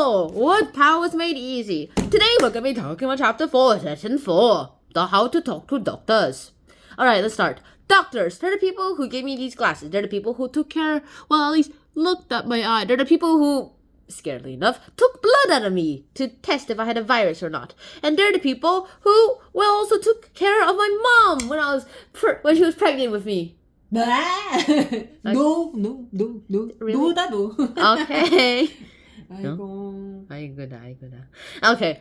Hello! What Powers Made Easy. Today we're going to be talking about Chapter 4, Session 4. The How to Talk to Doctors. Alright, let's start. Doctors, they're the people who gave me these glasses. They're the people who took care, well, at least looked at my eye. They're the people who, scarily enough, took blood out of me to test if I had a virus or not. And they're the people who, well, also took care of my mom when she was pregnant with me. No. Really? No. Okay. 아이고. Okay.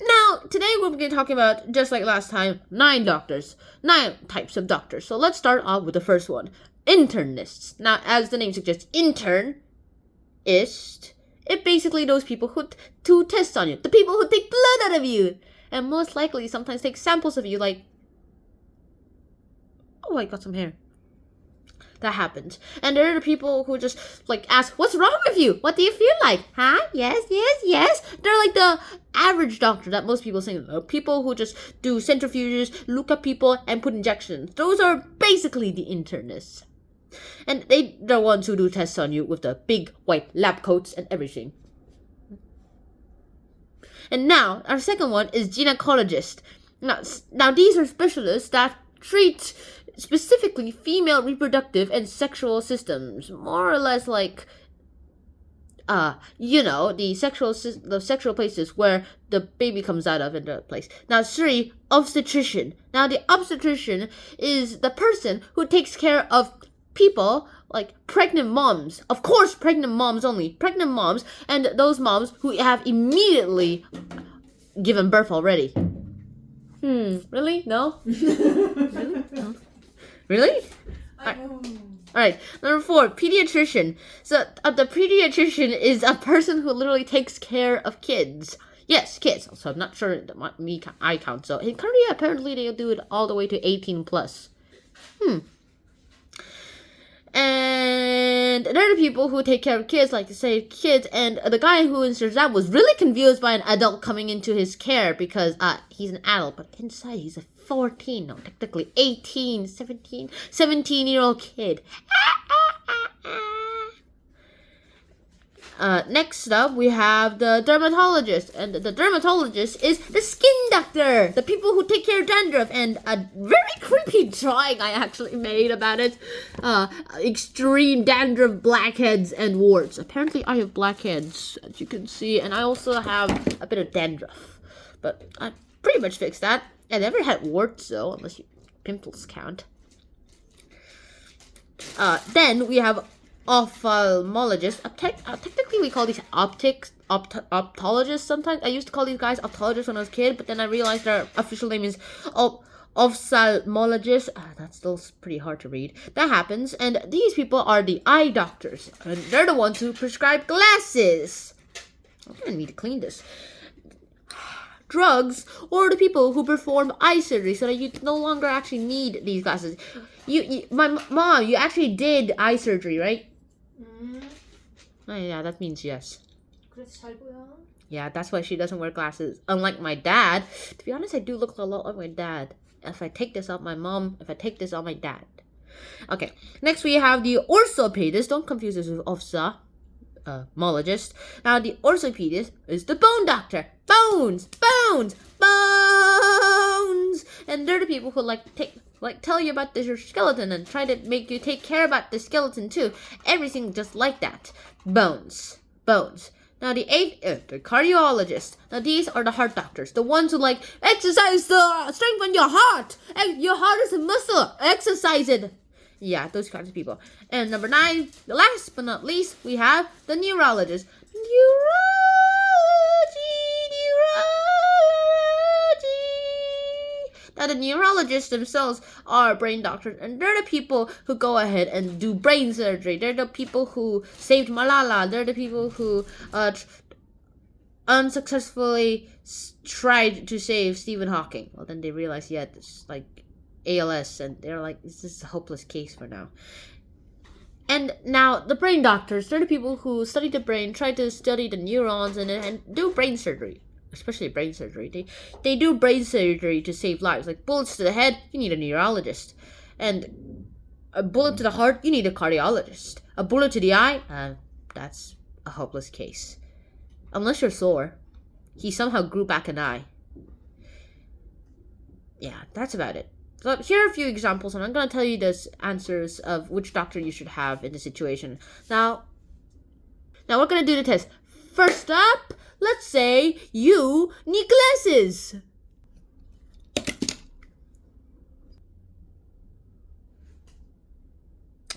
Now, today we're going to be talking about, just like last time, 9 doctors. 9 types of doctors. So let's start off with the first one. Internists. Now, as the name suggests, internist, it basically those people who do tests on you. The people who take blood out of you. And most likely sometimes take samples of you, like, oh, I got some hair. That happens. And there are the people who just, like, ask, what's wrong with you? What do you feel like? Huh? Yes. They're like the average doctor that most people think of. People who just do centrifuges, look at people, and put injections. Those are basically the internists. And they're the ones who do tests on you with the big white lab coats and everything. And now, our second one is gynecologist. Now these are specialists that treat specifically female reproductive and sexual systems, more or less like, the sexual places where the baby comes out of in the place. Now, 3, obstetrician. Now, the obstetrician is the person who takes care of people like pregnant moms. Of course, pregnant moms only. Pregnant moms and those moms who have immediately given birth already. Really? No? Really? No? Really? Alright, number 4, pediatrician. So, the pediatrician is a person who literally takes care of kids. Yes, kids. So, I'm not sure I count. So, in Korea, apparently they do it all the way to 18 plus. And they're the people who take care of kids, like to say kids, and the guy who inserts that was really confused by an adult coming into his care because he's an adult, but inside he's a 14, no, technically 18, 17-year-old kid. Next up, we have the dermatologist, and the dermatologist is the skin doctor, the people who take care of dandruff, and a very creepy drawing I actually made about it. Extreme dandruff, blackheads, and warts. Apparently, I have blackheads, as you can see, and I also have a bit of dandruff, but I pretty much fixed that. I never had warts though, unless pimples count. Then we have ophthalmologist. Technically, we call these optologists sometimes. I used to call these guys optologists when I was a kid, but then I realized their official name is ophthalmologist. That's still pretty hard to read. That happens, and these people are the eye doctors, and they're the ones who prescribe glasses. I'm gonna need to clean this. Drugs, or the people who perform eye surgery so that you no longer actually need these glasses. My mom, you actually did eye surgery, right? Oh, yeah, that means yes. Yeah, that's why she doesn't wear glasses. Unlike my dad. To be honest, I do look a lot like my dad. If I take this off my mom, if I take this off my dad. Okay, next we have the orthopedist. Don't confuse this with ophthalmologist. Now, the orthopedist is the bone doctor. Bones! And they're the people who tell you about your skeleton and try to make you take care about the skeleton too. Everything just like that. Bones. Now, the 8th, the cardiologist. Now, these are the heart doctors. The ones who exercise to strengthen your heart. Your heart is a muscle. Exercise it. Yeah, those kinds of people. And number 9, the last but not least, we have the neurologist. Now, the neurologists themselves are brain doctors, and they're the people who go ahead and do brain surgery. They're the people who saved Malala. They're the people who unsuccessfully tried to save Stephen Hawking. Well, then they realized, it's like ALS, and they're like, this is a hopeless case for now. And now, the brain doctors, they're the people who study the brain, try to study the neurons, and do brain surgery. Especially brain surgery. They do brain surgery to save lives. Like bullets to the head, you need a neurologist. And a bullet to the heart, you need a cardiologist. A bullet to the eye, that's a hopeless case. unless you're sore. He somehow grew back an eye. Yeah, that's about it. So here are a few examples, and I'm going to tell you the answers of which doctor you should have in the situation. Now we're going to do the test. First up, let's say you need glasses.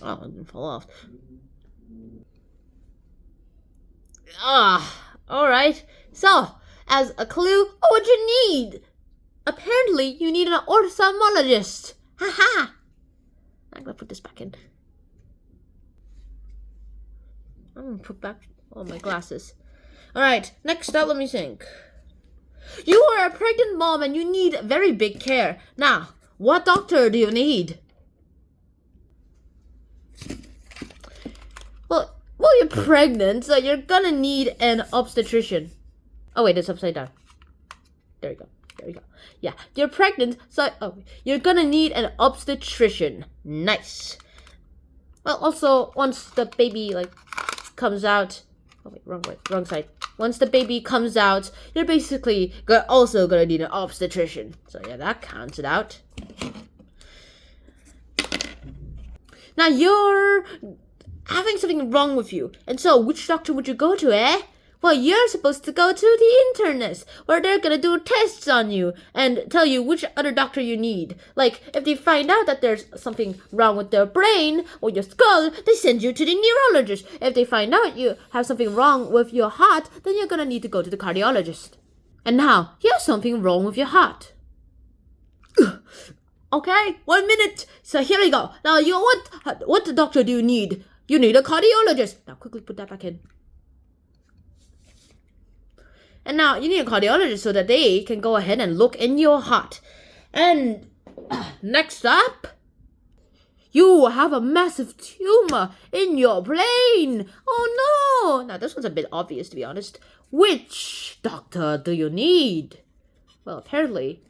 Oh, it didn't fall off. Alright. So, as a clue, what you need? Apparently, you need an ophthalmologist. Haha. I'm gonna put this back in. I'm gonna put back all my glasses. Alright, next up, let me think. You are a pregnant mom and you need very big care. Now, what doctor do you need? Well, you're pregnant, so you're gonna need an obstetrician. Oh wait, it's upside down. There you go. Yeah, you're pregnant, so you're gonna need an obstetrician. Nice. Well, also, once the baby comes out. Oh wait, wrong side. Once the baby comes out, you're basically also gonna need an obstetrician. So yeah, that counts it out. Now you're having something wrong with you. And so, which doctor would you go to, eh? Well, you're supposed to go to the internist, where they're gonna do tests on you and tell you which other doctor you need. Like, if they find out that there's something wrong with their brain or your skull, they send you to the neurologist. If they find out you have something wrong with your heart, then you're gonna need to go to the cardiologist. And now, you have something wrong with your heart. Okay, 1 minute. So here we go. Now, what doctor do you need? You need a cardiologist. Now, quickly put that back in. And now, you need a cardiologist so that they can go ahead and look in your heart. And next up, you have a massive tumor in your brain. Oh no! Now, this one's a bit obvious, to be honest. Which doctor do you need? Well, apparently,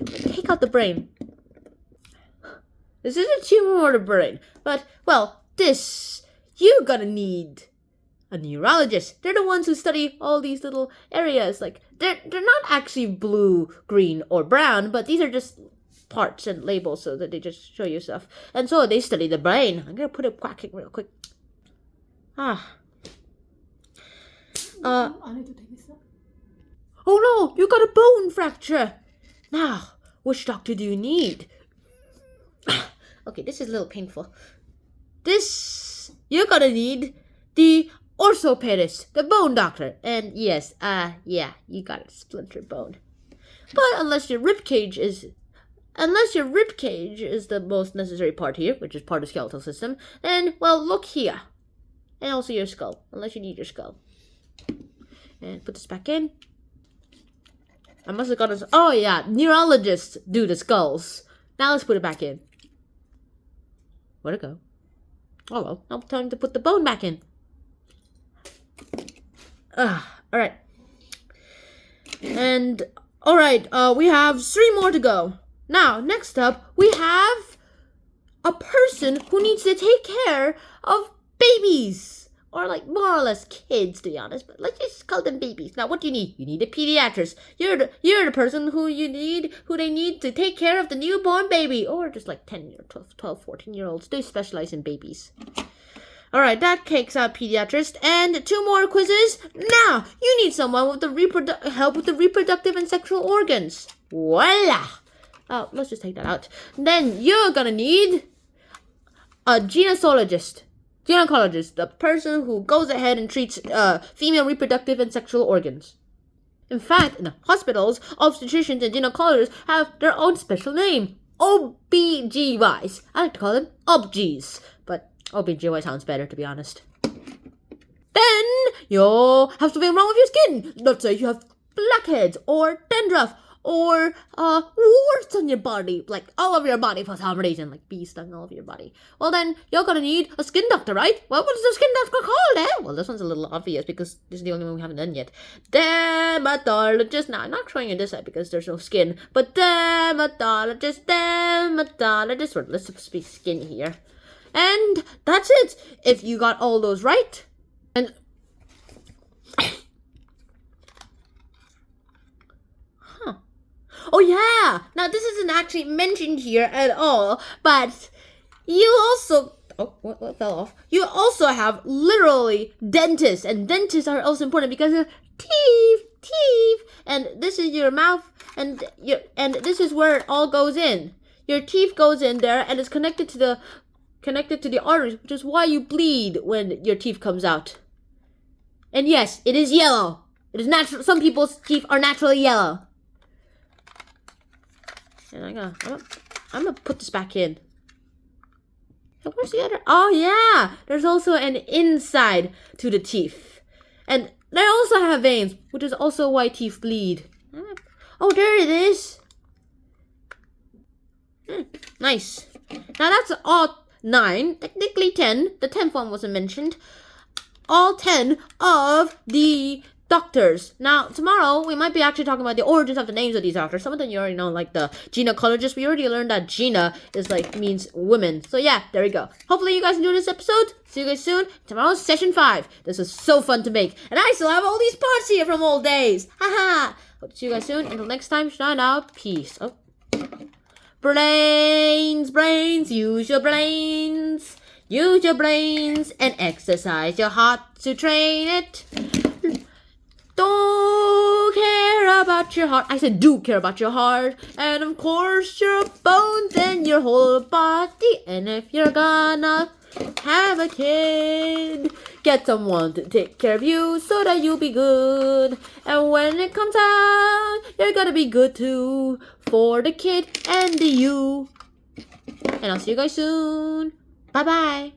take out the brain. This is a tumor or the brain. But, well, you're gonna need a neurologist. They're the ones who study all these little areas. Like, they're not actually blue, green, or brown, but these are just parts and labels so that they just show you stuff. And so they study the brain. I'm gonna put it quacking real quick. Oh no, you got a bone fracture. Now, which doctor do you need? Okay, this is a little painful. You're gonna need the orthopedist, the bone doctor. And yes, yeah, you got a splintered bone. But unless your rib cage is the most necessary part here, which is part of the skeletal system, then, well, look here. And also your skull, unless you need your skull. And put this back in. I must have got this. Oh yeah, neurologists do the skulls. Now let's put it back in. Where'd it go? Oh well, now time to put the bone back in. Alright. And, alright, we have 3 more to go. Now, next up, we have a person who needs to take care of babies. Or more or less kids, to be honest, but let's just call them babies. Now, what do you need? You need a pediatrician. You're the person who they need to take care of the newborn baby. Or just 10 or 12, 14-year-olds. They specialize in babies. Alright, that takes out pediatrist. And 2 more quizzes. Now, you need someone with the help with the reproductive and sexual organs. Voila! Oh, let's just take that out. Then you're gonna need a gynecologist, the person who goes ahead and treats female reproductive and sexual organs. In fact, in the hospitals, obstetricians and gynecologists have their own special name. OBGYs. I like to call them OBGs, but OBGY sounds better, to be honest. Then you have something wrong with your skin. Let's say you have blackheads or dandruff or warts on your body, all over your body for some reason, bees stung all over your body. Well, then you're gonna need a skin doctor, right? Well, what's the skin doctor called, eh? Well, this one's a little obvious because this is the only one we haven't done yet. Dermatologist. Now, I'm not showing you this side because there's no skin, but dermatologist. Let's just be skin here. And that's it. If you got all those right, and Oh yeah! Now this isn't actually mentioned here at all, but you also what fell off? You also have literally dentists, and dentists are also important because of teeth, and this is your mouth, and this is where it all goes in. Your teeth goes in there, and it's connected to the arteries, which is why you bleed when your teeth comes out. And yes, it is yellow. It is natural. Some people's teeth are naturally yellow. And I'm gonna put this back in. And where's the other? Oh yeah, there's also an inside to the teeth, and they also have veins, which is also why teeth bleed. Oh, there it is. Nice. Now that's all 9, technically 10. The 10th one wasn't mentioned. All 10 of the doctors. Now, tomorrow, we might be actually talking about the origins of the names of these doctors. Some of them you already know, like the gynecologist. We already learned that Gina is means women. So yeah, there we go. Hopefully you guys enjoyed this episode. See you guys soon. Tomorrow's session 5. This is so fun to make. And I still have all these parts here from old days. Haha. Hope to see you guys soon. Until next time, shine out. Peace. Oh. Brains, use your brains. Use your brains and exercise your heart to train it. Don't care about your heart. I said do care about your heart. And of course your bones and your whole body. And if you're gonna have a kid, get someone to take care of you so that you'll be good. And when it comes out, you're gonna be good too. For the kid and the you. And I'll see you guys soon. Bye-bye.